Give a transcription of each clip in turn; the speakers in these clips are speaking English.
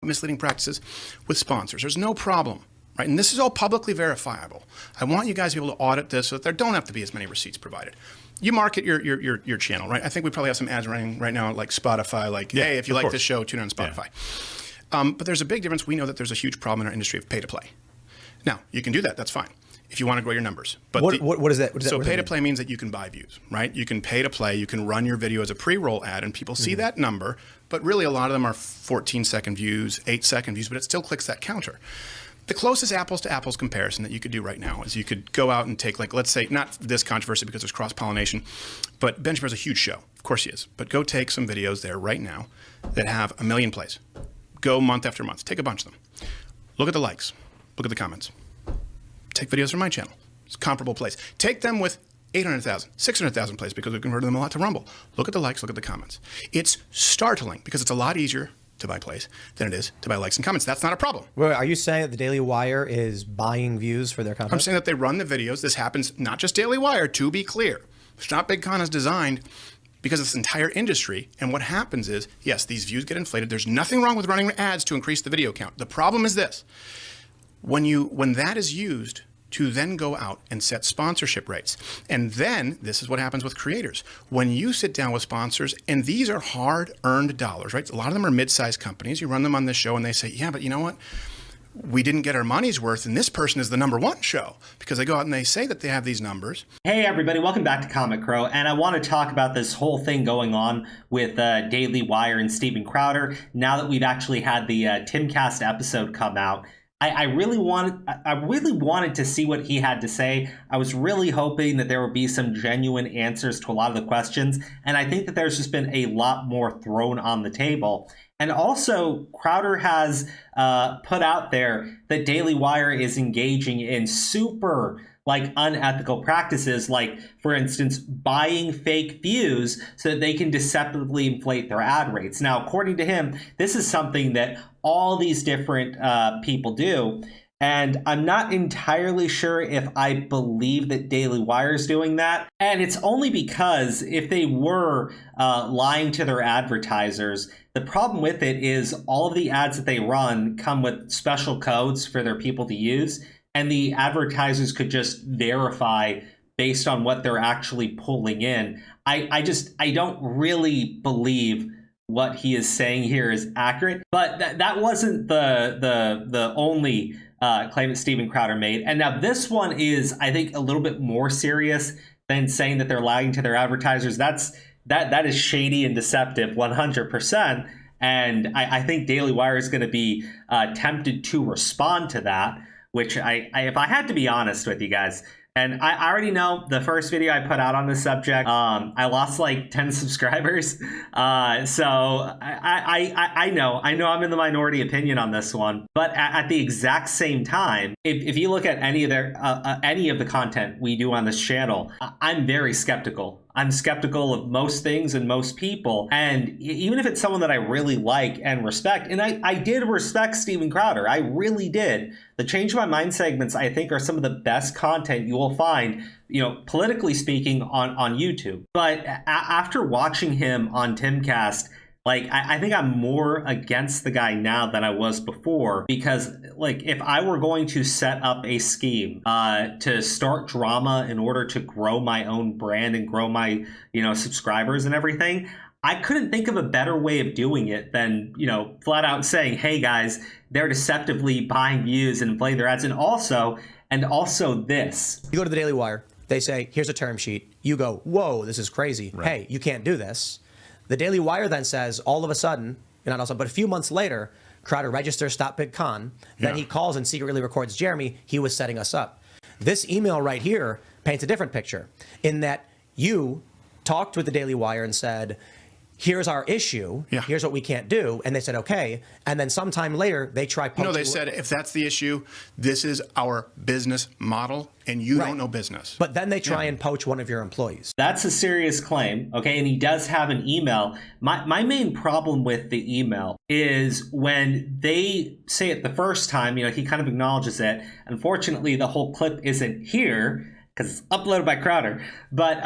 misleading practices with sponsors. There's no problem, right? And this is all publicly verifiable. I want you guys to be able to audit this so that there don't have to be as many receipts provided. You market your channel, right? I think we probably have some ads running right now, like Spotify, like, hey, if you like this show, tune in on Spotify. Yeah. But there's a big difference. We know that there's a huge problem in our industry of pay to play. Now, you can do that. That's fine if you want to grow your numbers. But what is that? So pay to play means that you can buy views, right? You can pay to play. You can run your video as a pre-roll ad, and people see that number. But really, a lot of them are 14-second views, 8-second views, but it still clicks that counter. The closest apples to apples comparison that you could do right now is you could go out and take, like, let's say, not this controversy because there's cross-pollination, but Ben Shapiro's a huge show. Of course he is. But go take some videos there right now that have 1 million plays. Go month after month. Take a bunch of them. Look at the likes. Look at the comments. Take videos from my channel. It's comparable plays. Take them with 800,000, 600,000 plays because we've converted them a lot to Rumble. Look at the likes, look at the comments. It's startling because it's a lot easier to buy plays than it is to buy likes and comments. That's not a problem. Wait, are you saying that the Daily Wire is buying views for their content? I'm saying that they run the videos. This happens not just Daily Wire, to be clear. Stop Big Con is designed because it's an entire industry. And what happens is, yes, these views get inflated. There's nothing wrong with running ads to increase the video count. The problem is this. When that is used to then go out and set sponsorship rates. And then this is what happens with creators. When you sit down with sponsors, and these are hard-earned dollars, right? A lot of them are mid-sized companies. You run them on this show and they say, yeah, but you know what? We didn't get our money's worth, and this person is the #1 show, because they go out and they say that they have these numbers. Hey everybody, welcome back to Comic Crow, and I want to talk about this whole thing going on with Daily Wire and Steven Crowder. Now that we've actually had the Timcast episode come out, I really wanted to see what he had to say. I was really hoping that there would be some genuine answers to a lot of the questions, and I think that there's just been a lot more thrown on the table. And also, Crowder has put out there that Daily Wire is engaging in super unethical practices, like, for instance, buying fake views so that they can deceptively inflate their ad rates. Now, according to him, this is something that all these different people do. And I'm not entirely sure if I believe that Daily Wire is doing that. And it's only because if they were lying to their advertisers, the problem with it is all of the ads that they run come with special codes for their people to use. And the advertisers could just verify based on what they're actually pulling in. I don't really believe what he is saying here is accurate. But that wasn't the only claim that Steven Crowder made. And now this one is, I think, a little bit more serious than saying that they're lying to their advertisers. That is shady and deceptive, 100%. And I think Daily Wire is going to be tempted to respond to that. Which if I had to be honest with you guys, and I already know the first video I put out on this subject, I lost like 10 subscribers. So I know I'm in the minority opinion on this one. But at the exact same time, if you look at any of the content we do on this channel, I'm very skeptical. I'm skeptical of most things and most people. And even if it's someone that I really like and respect, and I did respect Steven Crowder, I really did. The Change My Mind segments, I think, are some of the best content you will find, politically speaking, on YouTube. But after watching him on Timcast, I think I'm more against the guy now than I was before, because if I were going to set up a scheme to start drama in order to grow my own brand and grow my subscribers and everything, I couldn't think of a better way of doing it than flat out saying, hey guys, they're deceptively buying views and inflating their ads. And also this. You go to the Daily Wire, they say, here's a term sheet. You go, whoa, this is crazy. Right. Hey, you can't do this. The Daily Wire then says, all of a sudden, not also, but a few months later, Crowder registers Stop Big Con. Then he calls and secretly records Jeremy. He was setting us up. This email right here paints a different picture in that you talked with the Daily Wire and said, here's our issue. Yeah. Here's what we can't do. And they said, okay. And then sometime later, they try. No, they said, if that's the issue, this is our business model, and you don't know business. But then they try and poach one of your employees. That's a serious claim. Okay. And he does have an email. My main problem with the email is when they say it the first time, he kind of acknowledges it. Unfortunately, the whole clip isn't here because it's uploaded by Crowder. But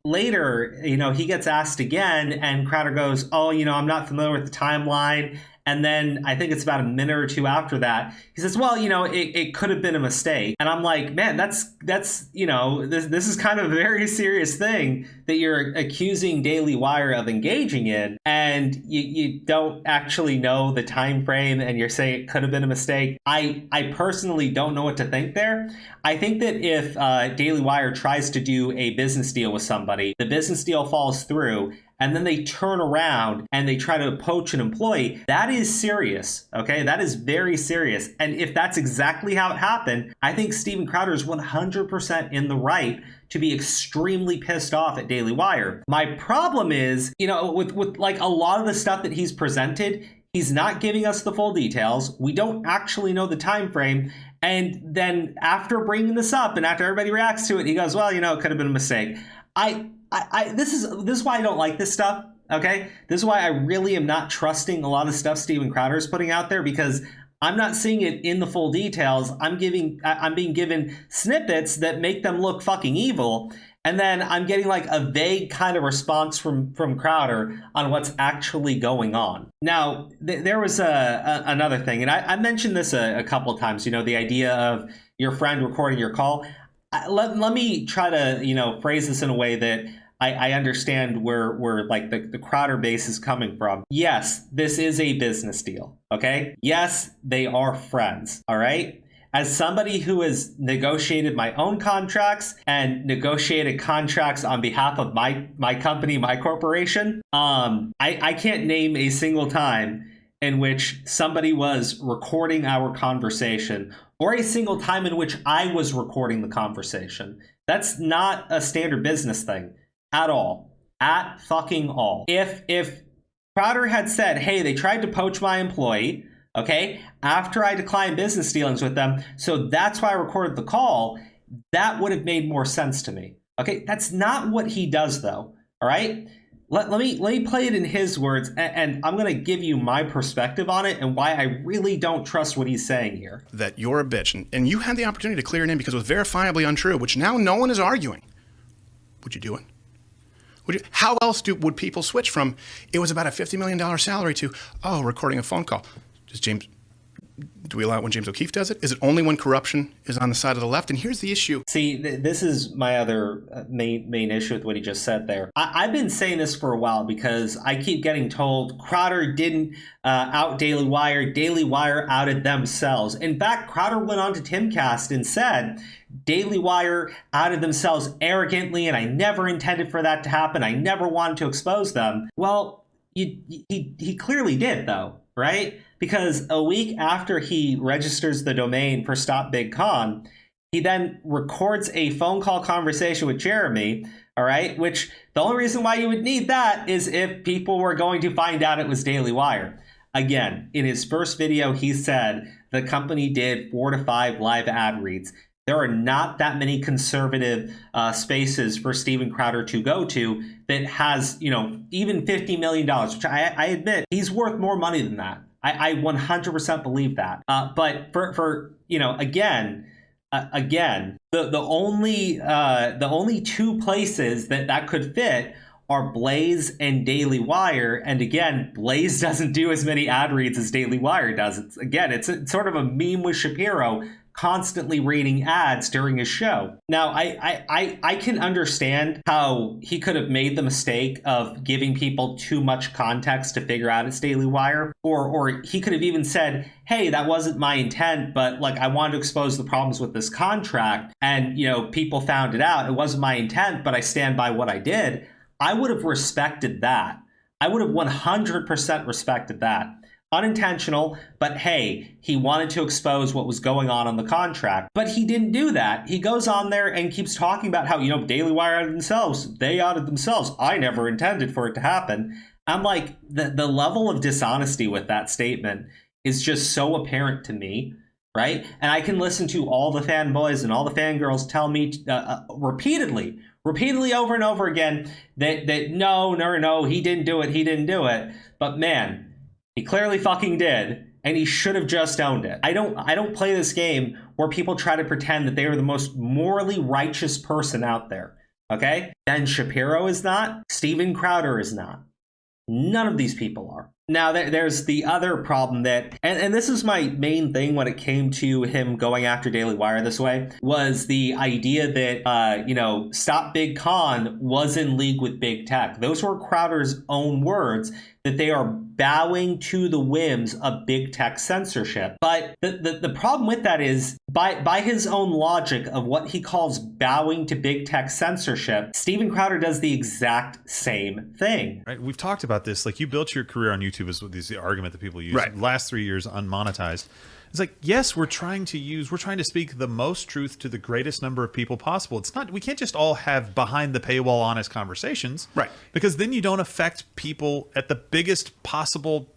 later, he gets asked again, and Crowder goes, oh, I'm not familiar with the timeline. And then I think it's about a minute or two after that, he says, well, it could have been a mistake. And I'm like, man, that's this is kind of a very serious thing that you're accusing Daily Wire of engaging in. And you don't actually know the time frame and you're saying it could have been a mistake. I personally don't know what to think there. I think that if Daily Wire tries to do a business deal with somebody, the business deal falls through, and then they turn around and they try to poach an employee, that is serious, okay? That is very serious. And if that's exactly how it happened, I think Steven Crowder is 100% in the right to be extremely pissed off at Daily Wire. My problem is, with like a lot of the stuff that he's presented, he's not giving us the full details. We don't actually know the time frame. And then after bringing this up and after everybody reacts to it, he goes, well, it could have been a mistake. This is why I don't like this stuff. Okay, this is why I really am not trusting a lot of stuff Steven Crowder is putting out there, because I'm not seeing it in the full details. I'm being given snippets that make them look fucking evil, and then I'm getting like a vague kind of response from Crowder on what's actually going on. Now, there was another thing, and I mentioned this a couple of times. The idea of your friend recording your call. Let me try to phrase this in a way that I understand where like the Crowder base is coming from. Yes, this is a business deal. Okay. Yes, they are friends. All right. As somebody who has negotiated my own contracts and negotiated contracts on behalf of my company, my corporation, I can't name a single time in which somebody was recording our conversation or a single time in which I was recording the conversation. That's not a standard business thing at all. At fucking all. If Crowder had said, hey, they tried to poach my employee, okay, after I declined business dealings with them, so that's why I recorded the call, that would have made more sense to me. Okay, that's not what he does though, all right? Let me play it in his words, and I'm going to give you my perspective on it and why I really don't trust what he's saying here. That you're a bitch, and you had the opportunity to clear it in because it was verifiably untrue, which now no one is arguing. Would you do it? How else would people switch from, it was about a $50 million salary to, recording a phone call? Do we allow it when James O'Keefe does it? Is it only when corruption is on the side of the left? And here's the issue. See, this is my other main issue with what he just said there. I've been saying this for a while because I keep getting told Crowder didn't out Daily Wire. Daily Wire outed themselves. In fact, Crowder went on to Timcast and said, Daily Wire outed themselves arrogantly, and I never intended for that to happen. I never wanted to expose them. Well, he clearly did, though, right? Because a week after he registers the domain for Stop Big Con, he then records a phone call conversation with Jeremy, all right? Which the only reason why you would need that is if people were going to find out it was Daily Wire. Again, in his first video, he said the company did 4 to 5 live ad reads. There are not that many conservative spaces for Steven Crowder to go to that has, even $50 million, which I admit he's worth more money than that. I 100% believe that. But for again, the only two places that could fit are Blaze and Daily Wire. And again, Blaze doesn't do as many ad reads as Daily Wire does. It's sort of a meme with Shapiro constantly reading ads during his show. Now, I can understand how he could have made the mistake of giving people too much context to figure out it's Daily Wire, or he could have even said, hey, that wasn't my intent, but like I wanted to expose the problems with this contract, and people found it out. It wasn't my intent, but I stand by what I did. I would have respected that. I would have 100% respected that. Unintentional, but hey, he wanted to expose what was going on the contract. But he didn't do that. He goes on there and keeps talking about how, Daily Wire outed themselves. They outed themselves. I never intended for it to happen. I'm like, the level of dishonesty with that statement is just so apparent to me, right? And I can listen to all the fanboys and all the fangirls tell me repeatedly over and over again that no, he didn't do it. But man, he clearly fucking did, and he should have just owned it. I don't play this game where people try to pretend that they are the most morally righteous person out there, okay? Ben Shapiro is not. Steven Crowder is not. None of these people are. Now, there's the other problem that, and this is my main thing when it came to him going after Daily Wire this way, was the idea that, Stop Big Con was in league with big tech. Those were Crowder's own words, that they are bowing to the whims of big tech censorship. But the problem with that is, by his own logic of what he calls bowing to big tech censorship, Steven Crowder does the exact same thing. Right. We've talked about this. Like, you built your career on YouTube is the argument that people use. Right. Last 3 years unmonetized. It's like, yes, we're trying to speak the most truth to the greatest number of people possible. It's not, we can't just all have behind the paywall honest conversations. Right. Because then you don't affect people at the biggest possible,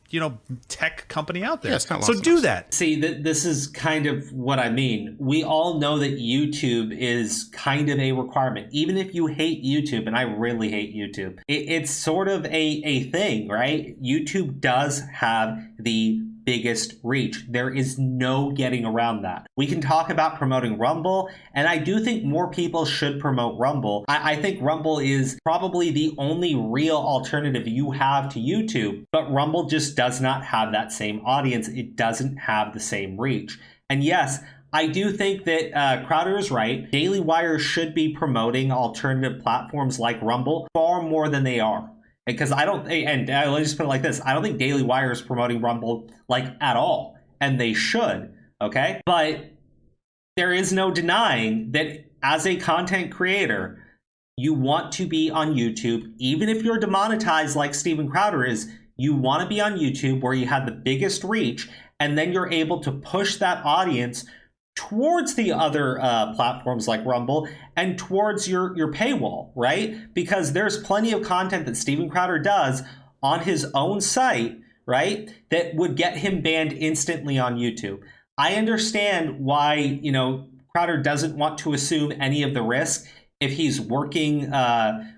tech company out there. Yeah, it's not so lost do on us. that. See, this is kind of what I mean. We all know that YouTube is kind of a requirement. Even if you hate YouTube, and I really hate YouTube, it's sort of a thing, right? YouTube does have the biggest reach. There is no getting around that. We can talk about promoting Rumble, and I do think more people should promote Rumble. I think Rumble is probably the only real alternative you have to YouTube, but Rumble just does not have that same audience. It doesn't have the same reach. And yes, I do think that Crowder is right. Daily Wire should be promoting alternative platforms like Rumble far more than they are. Because I don't, and let me just put it like this, I don't think Daily Wire is promoting Rumble at all, and they should, okay? But there is no denying that as a content creator, you want to be on YouTube, even if you're demonetized like Steven Crowder is, you want to be on YouTube where you have the biggest reach, and then you're able to push that audience towards the other platforms like Rumble and towards your paywall, right? Because there's plenty of content that Steven Crowder does on his own site, right, that would get him banned instantly on YouTube. I understand why, Crowder doesn't want to assume any of the risk if he's working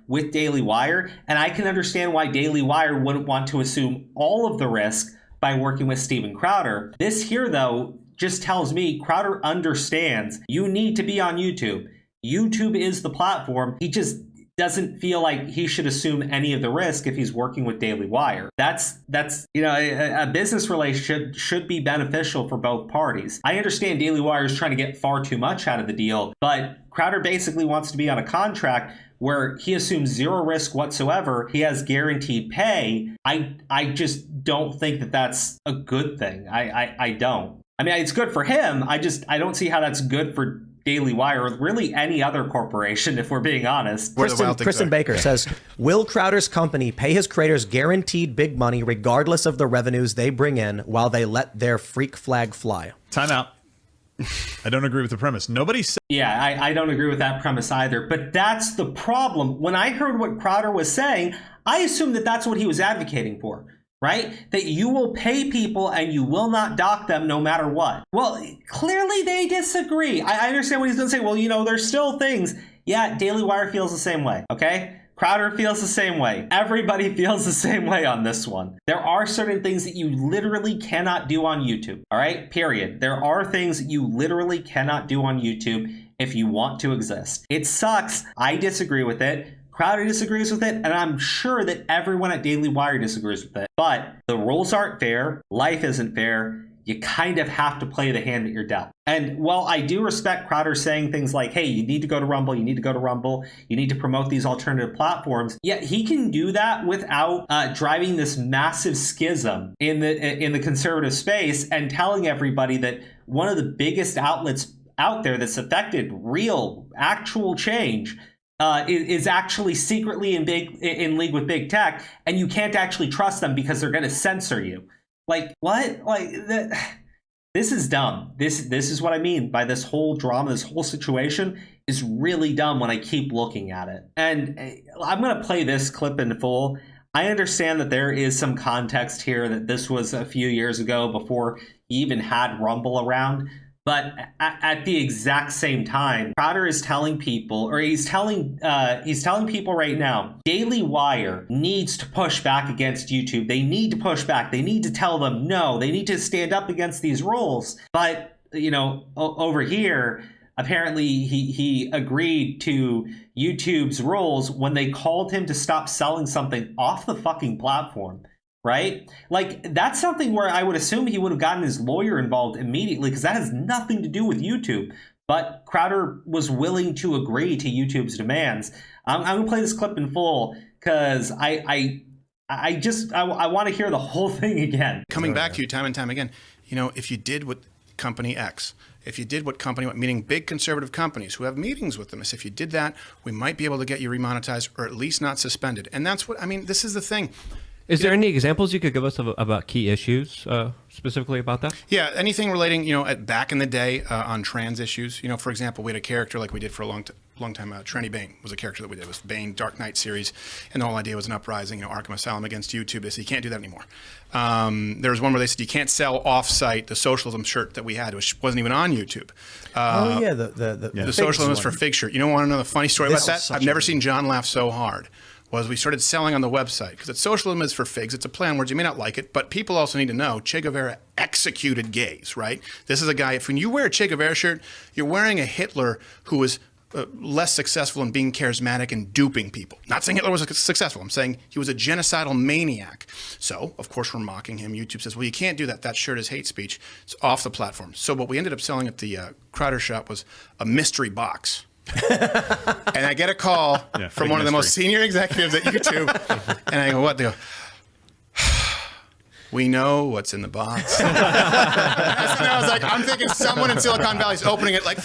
with Daily Wire, and I can understand why Daily Wire wouldn't want to assume all of the risk by working with Steven Crowder. This here, though, just tells me Crowder understands you need to be on YouTube. YouTube is the platform. He just doesn't feel like he should assume any of the risk if he's working with Daily Wire. That's a business relationship should be beneficial for both parties. I understand Daily Wire is trying to get far too much out of the deal, but Crowder basically wants to be on a contract where he assumes zero risk whatsoever. He has guaranteed pay. I just don't think that that's a good thing. I don't. I mean, it's good for him. I don't see how that's good for Daily Wire or really any other corporation, if we're being honest. Kristen Baker says, will Crowder's company pay his creators guaranteed big money regardless of the revenues they bring in while they let their freak flag fly? Time out. I don't agree with the premise. Nobody said. Yeah, I don't agree with that premise either. But that's the problem. When I heard what Crowder was saying, I assumed that that's what he was advocating for. Right? That you will pay people and you will not dock them no matter what. Well, clearly they disagree. I understand what he's going to say. Well, there's still things. Yeah, Daily Wire feels the same way. Okay? Crowder feels the same way. Everybody feels the same way on this one. There are certain things that you literally cannot do on YouTube. All right? Period. There are things that you literally cannot do on YouTube if you want to exist. It sucks. I disagree with it. Crowder disagrees with it, and I'm sure that everyone at Daily Wire disagrees with it. But the rules aren't fair. Life isn't fair. You kind of have to play the hand that you're dealt. And while I do respect Crowder saying things like, hey, you need to go to Rumble, you need to go to Rumble, you need to promote these alternative platforms, yet he can do that without driving this massive schism in the conservative space and telling everybody that one of the biggest outlets out there that's affected real, actual change is actually secretly in league with big tech, and you can't actually trust them because they're going to censor you. Like, what? This is dumb. This is what I mean by this whole drama. This whole situation is really dumb when I keep looking at it. And I'm going to play this clip in full. I understand that there is some context here that this was a few years ago before you even had Rumble around. But at the exact same time, Crowder is telling people, or he's telling people right now, Daily Wire needs to push back against YouTube. They need to push back. They need to tell them no. They need to stand up against these rules. But, over here, apparently he agreed to YouTube's rules when they called him to stop selling something off the fucking platform. right? Like, that's something where I would assume he would have gotten his lawyer involved immediately, because that has nothing to do with YouTube. But Crowder was willing to agree to YouTube's demands. I'm going to play this clip in full because I want to hear the whole thing again. Coming back to you time and time again, you know, if you did what company X, if you did what company, meaning big conservative companies who have meetings with them, if you did that, we might be able to get you remonetized or at least not suspended. And that's what, I mean, this is the thing. Is there any examples you could give us about key issues specifically about that? Yeah, anything relating, you know, back in the day on trans issues. You know, for example, we had a character like we did for a long time. Trenny Bane was a character that we did. It was Bane Dark Knight series, and the whole idea was an uprising, you know, Arkham Asylum against YouTube. They said you can't do that anymore. There was one where they said you can't sell off-site the socialism shirt that we had, which wasn't even on YouTube. The socialism was for fig shirt. You don't want to know the funny story about that? I've never seen John laugh so hard. Was we started selling on the website because it's socialism is for figs. It's a play on words. You may not like it, but people also need to know Che Guevara executed gays, right? This is a guy, when you wear a Che Guevara shirt, you're wearing a Hitler who was less successful in being charismatic and duping people. Not saying Hitler was successful. I'm saying he was a genocidal maniac. So, of course, we're mocking him. YouTube says, well, you can't do that. That shirt is hate speech. It's off the platform. So what we ended up selling at the Crowder shop was a mystery box. And I get a call from one of the most senior executives at YouTube, and I go, what? They go, we know what's in the box. And I was like, I'm thinking someone in Silicon Valley is opening it like,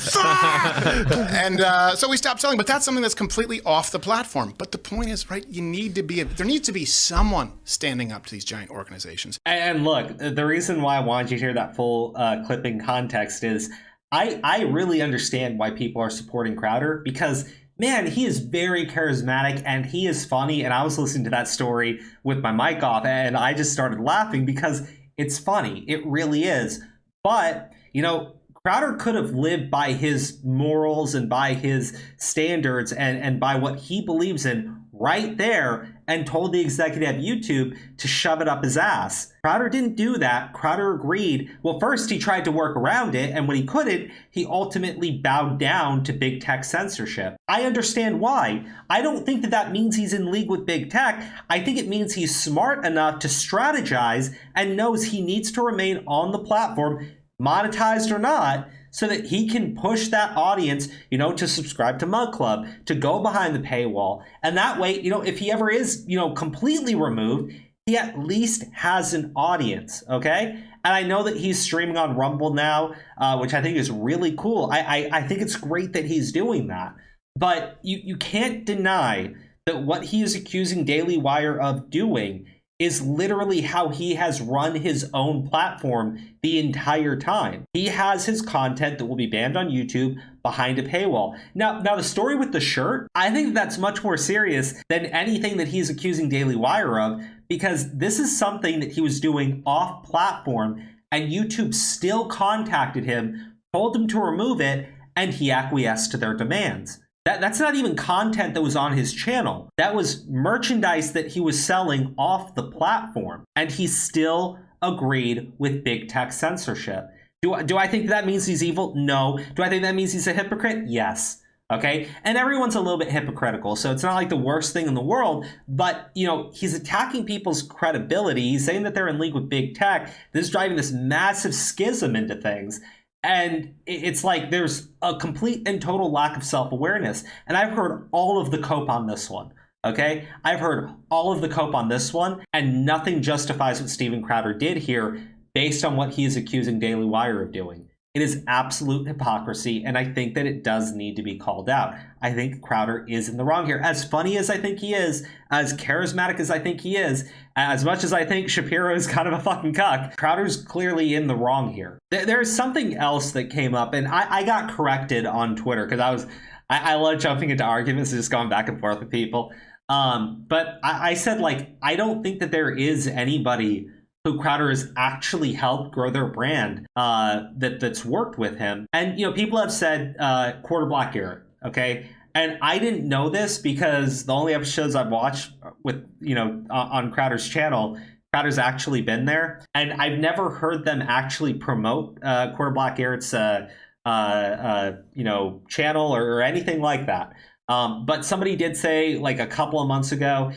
and so we stopped selling. But that's something that's completely off the platform. But the point is, right, there needs to be someone standing up to these giant organizations. And look, the reason why I wanted you to hear that full clip in context is I really understand why people are supporting Crowder, because, man, he is very charismatic and he is funny. And I was listening to that story with my mic off and I just started laughing because it's funny. It really is. But, you know, Crowder could have lived by his morals and by his standards and by what he believes in right there and told the executive at YouTube to shove it up his ass. Crowder didn't do that. Crowder agreed. Well, first he tried to work around it, and when he couldn't, he ultimately bowed down to big tech censorship. I understand why. I don't think that means he's in league with big tech. I think it means he's smart enough to strategize and knows he needs to remain on the platform, monetized or not, so that he can push that audience, you know, to subscribe to Mug Club, to go behind the paywall. And that way, you know, if he ever is, you know, completely removed, he at least has an audience, okay? And I know that he's streaming on Rumble now, which I think is really cool. I think it's great that he's doing that. But you can't deny that what he is accusing Daily Wire of doing is literally how he has run his own platform the entire time. He has his content that will be banned on YouTube behind a paywall. Now the story with the shirt, I think that's much more serious than anything that he's accusing Daily Wire of, because this is something that he was doing off platform and YouTube still contacted him, told him to remove it, and he acquiesced to their demands. That's not even content that was on his channel. That was merchandise that he was selling off the platform. And he still agreed with big tech censorship. Do I think that means he's evil? No. Do I think that means he's a hypocrite? Yes. Okay? And everyone's a little bit hypocritical, so it's not like the worst thing in the world. But, you know, he's attacking people's credibility. He's saying that they're in league with big tech. This is driving this massive schism into things. And it's like there's a complete and total lack of self-awareness. And I've heard all of the cope on this one, okay? I've heard all of the cope on this one, and nothing justifies what Steven Crowder did here based on what he is accusing Daily Wire of doing. It is absolute hypocrisy, and I think that it does need to be called out. I think Crowder is in the wrong here. As funny as I think he is, as charismatic as I think he is, as much as I think Shapiro is kind of a fucking cuck, Crowder's clearly in the wrong here. There's something else that came up, and I got corrected on Twitter, because I love jumping into arguments and just going back and forth with people. But I said, like, I don't think that there is anybody who Crowder has actually helped grow their brand that's worked with him. And, you know, people have said Quarter Black Garrett, okay? And I didn't know this because the only episodes I've watched with, you know, on Crowder's channel, Crowder's actually been there. And I've never heard them actually promote Quarter Black Garrett's, you know, channel or anything like that. But somebody did say, like, a couple of months ago,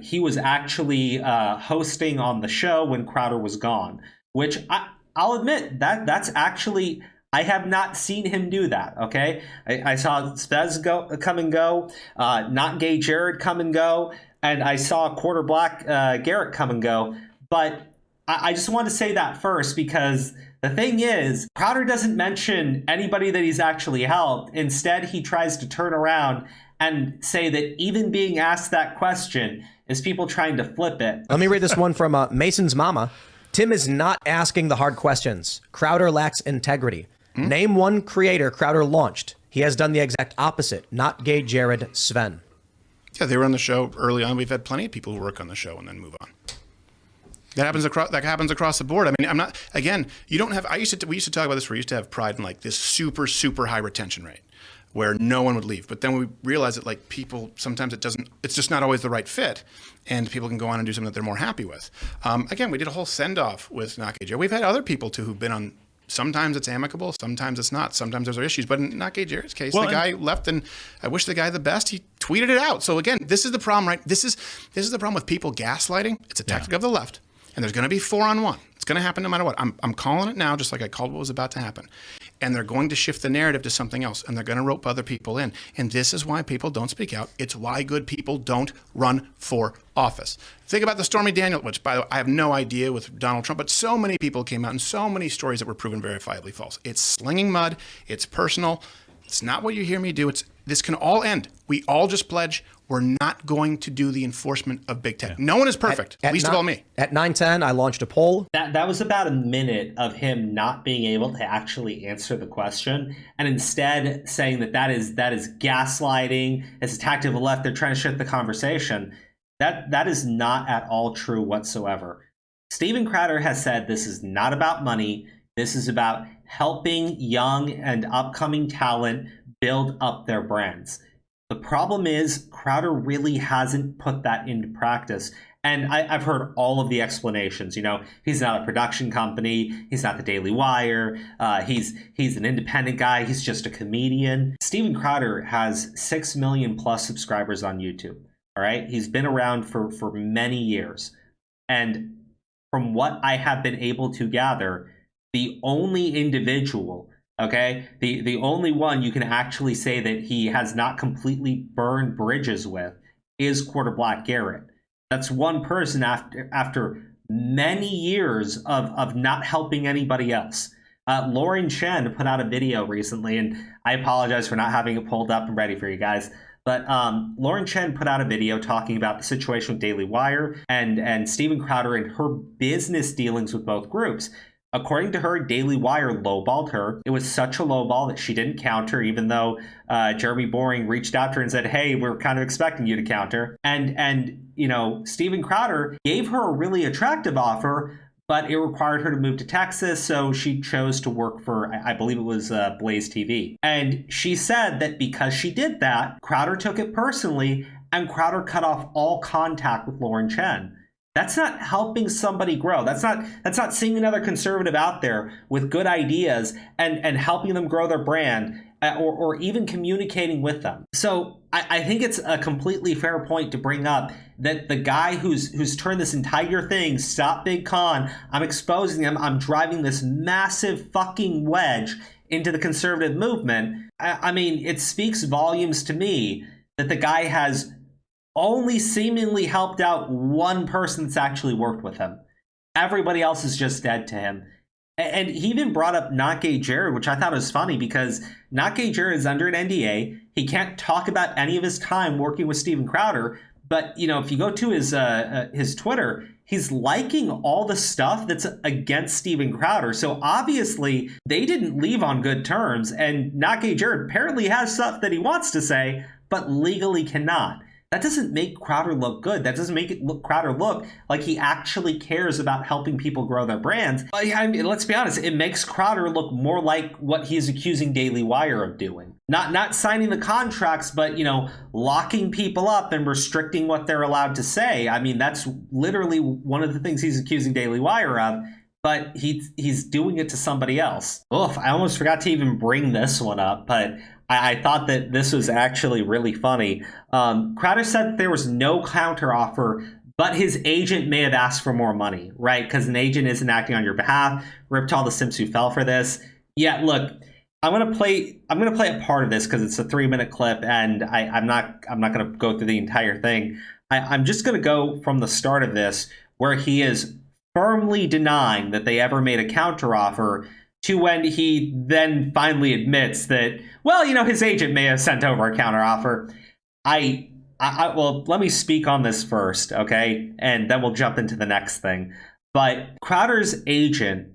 he was actually hosting on the show when Crowder was gone, which I'll admit that's actually, I have not seen him do that, okay? I saw Spez come and go, Not Gay Jared come and go, and I saw Quarter Black Garrett come and go. But I just want to say that first, because the thing is, Crowder doesn't mention anybody that he's actually helped. Instead, he tries to turn around and say that even being asked that question is people trying to flip it. Let me read this one from Mason's mama. Tim is not asking the hard questions. Crowder lacks integrity. Name one creator Crowder launched. He has done the exact opposite. Not Gay Jared, Sven. Yeah, they were on the show early on. We've had plenty of people who work on the show and then move on. That happens across the board. I mean, I'm not, again, you don't have, we used to talk about this where we used to have pride in like this super, super high retention rate where no one would leave. But then we realized that like people, sometimes it's just not always the right fit, and people can go on and do something that they're more happy with. Again, we did a whole send-off with Not Gay Jared. We've had other people too who've been on. Sometimes it's amicable, sometimes it's not. Sometimes there's issues. But in Not Gay Jared's case, the guy left, and I wish the guy the best. He tweeted it out. So again, this is the problem, right? This is the problem with people gaslighting. It's a tactic of the left, and there's going to be 4-on-1. It's going to happen no matter what. I'm calling it now, just like I called what was about to happen. And they're going to shift the narrative to something else, and they're going to rope other people in. And this is why people don't speak out. It's why good people don't run for office. Think about the Stormy Daniels, which, by the way, I have no idea with Donald Trump, but so many people came out and so many stories that were proven verifiably false. It's slinging mud. It's personal. It's not what you hear me do. This can all end. We all just pledge we're not going to do the enforcement of big tech. No one is perfect, least of all me. At 9:10, I launched a poll. That was about a minute of him not being able to actually answer the question, and instead saying that is gaslighting. It's a tactic of the left. They're trying to shift the conversation. That is not at all true whatsoever. Steven Crowder has said this is not about money. This is about helping young and upcoming talent build up their brands. The problem is Crowder really hasn't put that into practice. And I've heard all of the explanations. You know, he's not a production company. He's not the Daily Wire. He's an independent guy. He's just a comedian. Steven Crowder has 6 million plus subscribers on YouTube. All right. He's been around for many years. And from what I have been able to gather, the only individual, okay, the only one you can actually say that he has not completely burned bridges with is Quarter Black Garrett. That's one person after many years of not helping anybody else. Lauren Chen put out a video recently, and I apologize for not having it pulled up and ready for you guys. But Lauren Chen put out a video talking about the situation with Daily Wire and Steven Crowder and her business dealings with both groups. According to her, Daily Wire lowballed her. It was such a lowball that she didn't counter, even though Jeremy Boring reached out to her and said, hey, we're kind of expecting you to counter. And you know, Steven Crowder gave her a really attractive offer, but it required her to move to Texas, so she chose to work for, I believe it was Blaze TV. And she said that because she did that, Crowder took it personally, and Crowder cut off all contact with Lauren Chen. That's not helping somebody grow. That's not seeing another conservative out there with good ideas and helping them grow their brand or even communicating with them. So I think it's a completely fair point to bring up that the guy who's turned this entire thing, Stop Big Con, I'm exposing him, I'm driving this massive fucking wedge into the conservative movement. I mean, it speaks volumes to me that the guy has only seemingly helped out one person that's actually worked with him. Everybody else is just dead to him. And he even brought up Not Gay Jared, which I thought was funny because Not Gay Jared is under an NDA. He can't talk about any of his time working with Steven Crowder. But, you know, if you go to his Twitter, he's liking all the stuff that's against Steven Crowder. So obviously they didn't leave on good terms. And Not Gay Jared apparently has stuff that he wants to say, but legally cannot. That doesn't make Crowder look good. That doesn't make Crowder look like he actually cares about helping people grow their brands. I mean, let's be honest, it makes Crowder look more like what he's accusing Daily Wire of doing. Not signing the contracts, but, you know, locking people up and restricting what they're allowed to say. I mean, that's literally one of the things he's accusing Daily Wire of. But he's doing it to somebody else. Oof, I almost forgot to even bring this one up, but I thought that this was actually really funny. Crowder said that there was no counteroffer, but his agent may have asked for more money, right? Because an agent isn't acting on your behalf. Rip to all the simps who fell for this. Yeah, look, I'm gonna play a part of this because it's a 3-minute clip, and I'm not gonna go through the entire thing. I'm just gonna go from the start of this where he is firmly denying that they ever made a counteroffer, to when he then finally admits that, well, his agent may have sent over a counteroffer. Well, let me speak on this first, okay? And then we'll jump into the next thing. But Crowder's agent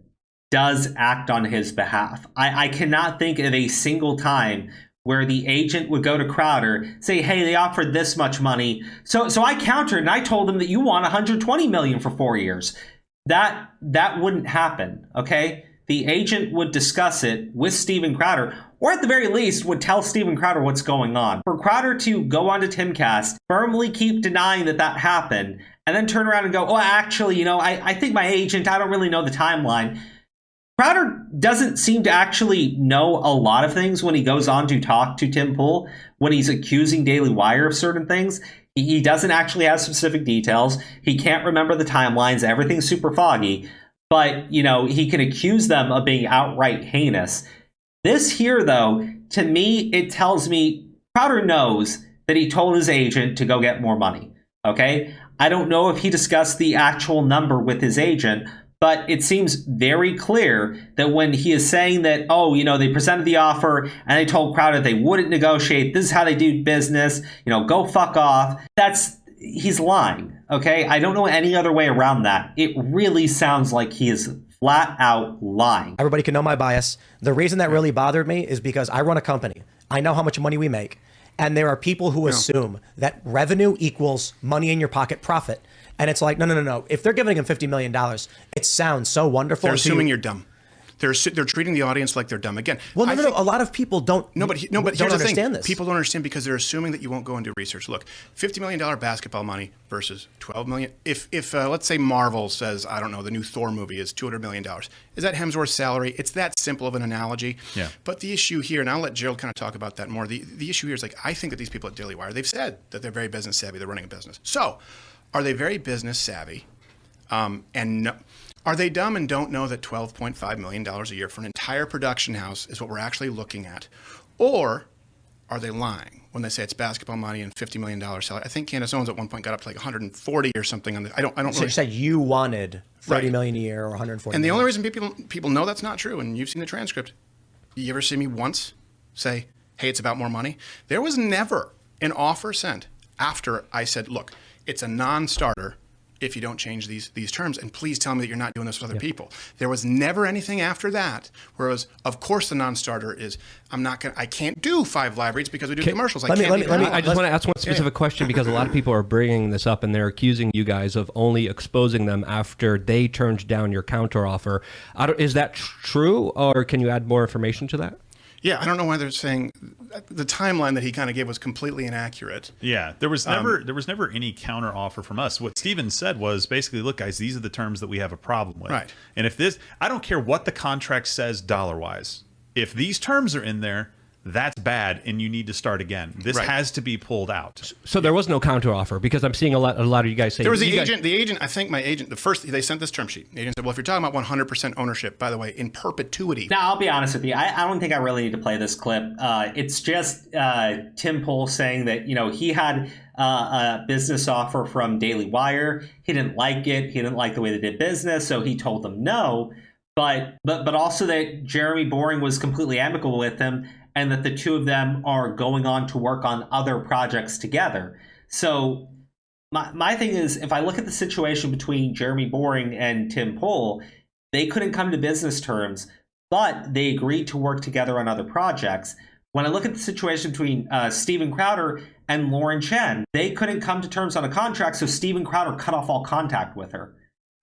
does act on his behalf. I cannot think of a single time where the agent would go to Crowder, say, hey, they offered this much money. So I countered and I told them that you want $120 million for 4 years. That wouldn't happen, okay? The agent would discuss it with Steven Crowder, or at the very least would tell Steven Crowder what's going on. For Crowder to go on to Timcast, firmly keep denying that happened, and then turn around and go, oh, actually, I think my agent, I don't really know the timeline. Crowder doesn't seem to actually know a lot of things when he goes on to talk to Tim Pool, when he's accusing Daily Wire of certain things. He doesn't actually have specific details. He can't remember the timelines. Everything's super foggy. But, he can accuse them of being outright heinous. This here, though, to me, it tells me Crowder knows that he told his agent to go get more money, okay? I don't know if he discussed the actual number with his agent, but it seems very clear that when he is saying that, they presented the offer and they told Crowder they wouldn't negotiate, this is how they do business, go fuck off, he's lying, okay? I don't know any other way around that. It really sounds like he is flat out lying. Everybody can know my bias. The reason that really bothered me is because I run a company. I know how much money we make. And there are people who assume that revenue equals money in your pocket profit. And it's like, no. If they're giving him $50 million, it sounds so wonderful. They're assuming you're dumb. They're treating the audience like they're dumb. Again, well, no. A lot of people don't. But here's the thing. Understand this. People don't understand because they're assuming that you won't go and do research. Look, $50 million basketball money versus $12 million. If let's say Marvel says, I don't know, the new Thor movie is $200 million, is that Hemsworth's salary? It's that simple of an analogy. Yeah. But the issue here, and I'll let Gerald kind of talk about that more. The issue here is I think that these people at Daily Wire, they've said that they're very business savvy. They're running a business. So, are they very business savvy? Are they dumb and don't know that $12.5 million a year for an entire production house is what we're actually looking at? Or are they lying when they say it's basketball money and $50 million salary? I think Candace Owens at one point got up to 140 or something. I don't so really. You said you wanted $30 million a year or 140 And the million. only reason people know that's not true, and you've seen the transcript, you ever see me once say, hey, it's about more money? There was never an offer sent after I said, look, it's a non-starter if you don't change these terms, and please tell me that you're not doing this with other people. There was never anything after that where it was, of course the non-starter is, I can't do 5 live reads because we do commercials. I just want to ask one specific question because a lot of people are bringing this up and they're accusing you guys of only exposing them after they turned down your counteroffer. Is that true, or can you add more information to that? Yeah, I don't know why they're saying the timeline that he kind of gave was completely inaccurate. Yeah, there was never any counter offer from us. What Steven said was basically, look, guys, these are the terms that we have a problem with. Right. And if I don't care what the contract says dollar-wise. If these terms are in there, that's bad, and you need to start again. This has to be pulled out. So there was no counteroffer because I'm seeing a lot of you guys say there was the agent. I think my agent. They sent this term sheet. The agent said, "Well, if you're talking about 100% ownership, by the way, in perpetuity." Now, I'll be honest with you. I don't think I really need to play this clip. It's just Tim Pool saying that he had a business offer from Daily Wire. He didn't like it. He didn't like the way they did business, so he told them no. But also that Jeremy Boring was completely amicable with him, and that the two of them are going on to work on other projects together. So my thing is, if I look at the situation between Jeremy Boring and Tim Pool, they couldn't come to business terms, but they agreed to work together on other projects. When I look at the situation between Steven Crowder and Lauren Chen, they couldn't come to terms on a contract, so Steven Crowder cut off all contact with her.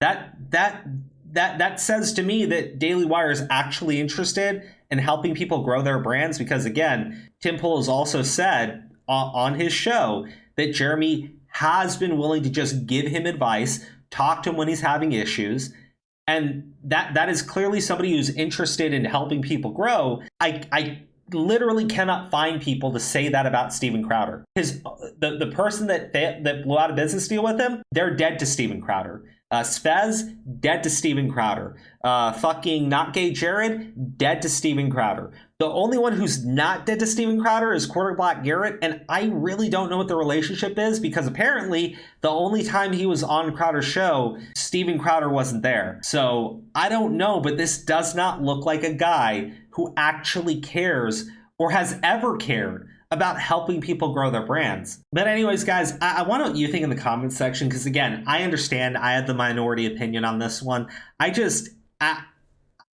That says to me that Daily Wire is actually interested in helping people grow their brands, because again, Tim Pool has also said on his show that Jeremy has been willing to just give him advice, talk to him when he's having issues, and that is clearly somebody who's interested in helping people grow. I literally cannot find people to say that about Steven Crowder. The person that blew out a business deal with him, they're dead to Steven Crowder. Spez, dead to Steven Crowder. Fucking not gay Jared, dead to Steven Crowder. The only one who's not dead to Steven Crowder is Quarter Black Garrett, and I really don't know what the relationship is, because apparently the only time he was on Crowder's show, Steven Crowder wasn't there. So I don't know, but this does not look like a guy who actually cares or has ever cared about helping people grow their brands. But anyways, guys, I want to know what you think in the comments section, because again, I understand I have the minority opinion on this one. I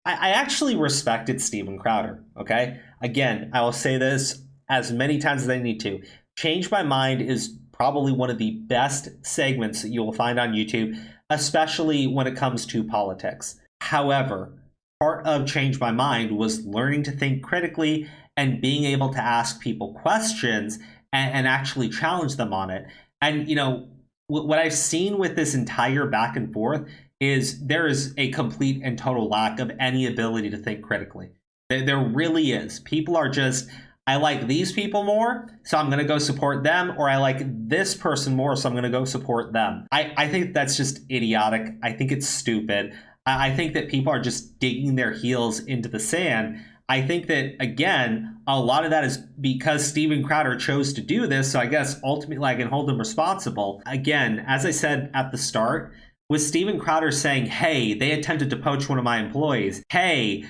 actually respected Steven Crowder, okay? Again, I will say this as many times as I need to. Change My Mind is probably one of the best segments that you will find on YouTube, especially when it comes to politics. However, part of Change My Mind was learning to think critically and being able to ask people questions and actually challenge them on it. And, you know, what I've seen with this entire back and forth is there is a complete and total lack of any ability to think critically. There really is. People are just, I like these people more, so I'm going to go support them, or I like this person more, so I'm going to go support them. I think that's just idiotic. I think it's stupid. I think that people are just digging their heels into the sand. I think that, again, a lot of that is because Steven Crowder chose to do this, so I guess ultimately I can hold him responsible. Again, as I said at the start, with Steven Crowder saying, hey, they attempted to poach one of my employees. Hey,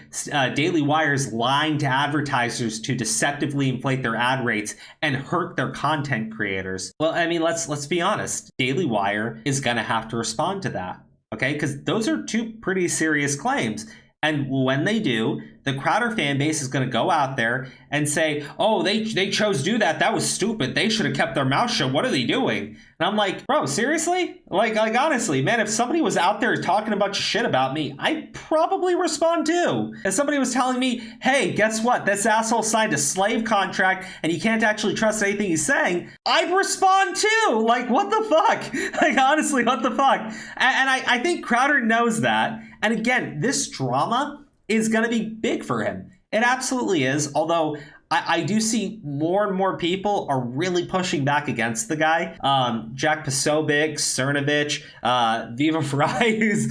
Daily Wire's lying to advertisers to deceptively inflate their ad rates and hurt their content creators. Well, I mean, let's be honest. Daily Wire is going to have to respond to that, okay? Because those are two pretty serious claims. And when they do, the Crowder fan base is going to go out there and say, oh, they chose to do that. That was stupid. They should have kept their mouth shut. What are they doing? And I'm like, bro, seriously? Like honestly, man, if somebody was out there talking a bunch of shit about me, I'd probably respond too. If somebody was telling me, hey, guess what? This asshole signed a slave contract and you can't actually trust anything he's saying, I'd respond too. Like, what the fuck? Like, honestly, what the fuck? And I think Crowder knows that. And again, this drama is going to be big for him. It absolutely is. Although I do see more and more people are really pushing back against the guy. Jack Posobiec, Cernovich, Viva Fry, whose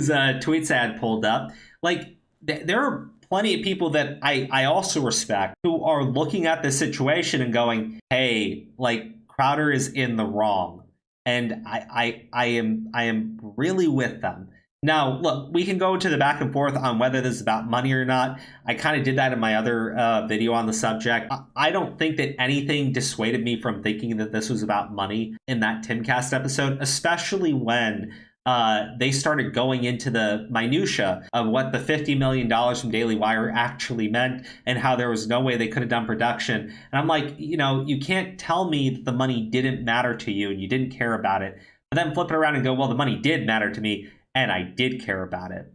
tweets I had pulled up. Like, there are plenty of people that I also respect who are looking at this situation and going, hey, like, Crowder is in the wrong. And I am really with them. Now, look, we can go to the back and forth on whether this is about money or not. I kind of did that in my other video on the subject. I don't think that anything dissuaded me from thinking that this was about money in that Timcast episode, especially when they started going into the minutia of what the $50 million from Daily Wire actually meant and how there was no way they could have done production. And I'm like, you know, you can't tell me that the money didn't matter to you and you didn't care about it, but then flip it around and go, well, the money did matter to me. And I did care about it.